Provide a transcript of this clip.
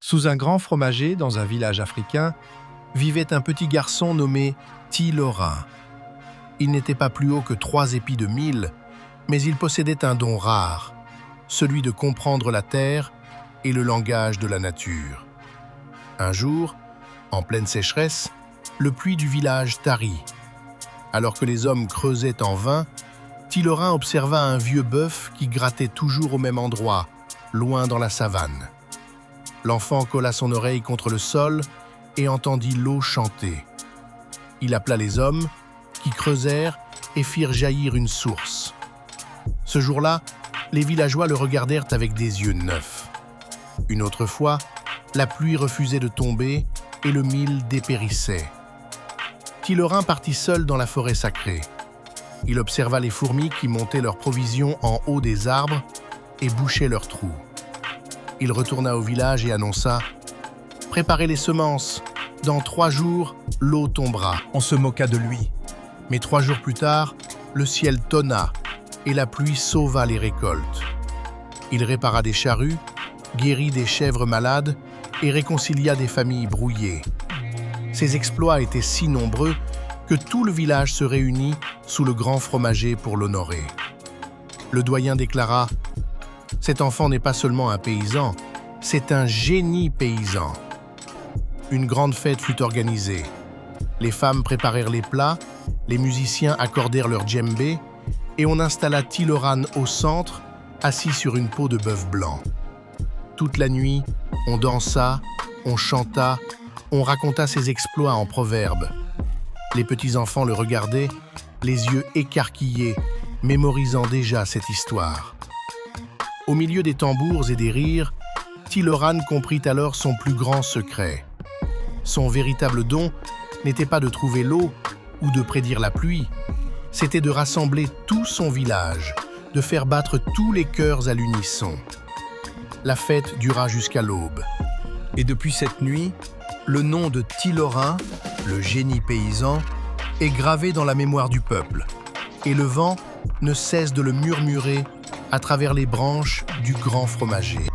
Sous un grand fromager, dans un village africain, vivait un petit garçon nommé Ti-Lorin. Il n'était pas plus haut que 3 épis de mille, mais il possédait un don rare, celui de comprendre la terre et le langage de la nature. Un jour, en pleine sécheresse, le puits du village tarit. Alors que les hommes creusaient en vain, Ti-Lorin observa un vieux bœuf qui grattait toujours au même endroit, loin dans la savane. L'enfant colla son oreille contre le sol et entendit l'eau chanter. Il appela les hommes, qui creusèrent et firent jaillir une source. Ce jour-là, les villageois le regardèrent avec des yeux neufs. Une autre fois, la pluie refusait de tomber et le mil dépérissait. Ti-Lorin partit seul dans la forêt sacrée. Il observa les fourmis qui montaient leurs provisions en haut des arbres et bouchaient leurs trous. Il retourna au village et annonça « Préparez les semences, dans 3 jours, l'eau tombera. » On se moqua de lui. Mais 3 jours plus tard, le ciel tonna et la pluie sauva les récoltes. Il répara des charrues, guérit des chèvres malades et réconcilia des familles brouillées. Ses exploits étaient si nombreux que tout le village se réunit sous le grand fromager pour l'honorer. Le doyen déclara « Cet enfant n'est pas seulement un paysan, c'est un génie paysan. » Une grande fête fut organisée. Les femmes préparèrent les plats, les musiciens accordèrent leur djembé et on installa Ti-Lorin au centre, assis sur une peau de bœuf blanc. Toute la nuit, on dansa, on chanta, on raconta ses exploits en proverbes. Les petits-enfants le regardaient, les yeux écarquillés, mémorisant déjà cette histoire. Au milieu des tambours et des rires, Ti-Lorin comprit alors son plus grand secret. Son véritable don n'était pas de trouver l'eau ou de prédire la pluie, c'était de rassembler tout son village, de faire battre tous les cœurs à l'unisson. La fête dura jusqu'à l'aube. Et depuis cette nuit, le nom de Ti-Lorin, le génie paysan, est gravé dans la mémoire du peuple. Et le vent ne cesse de le murmurer à travers les branches du grand fromager.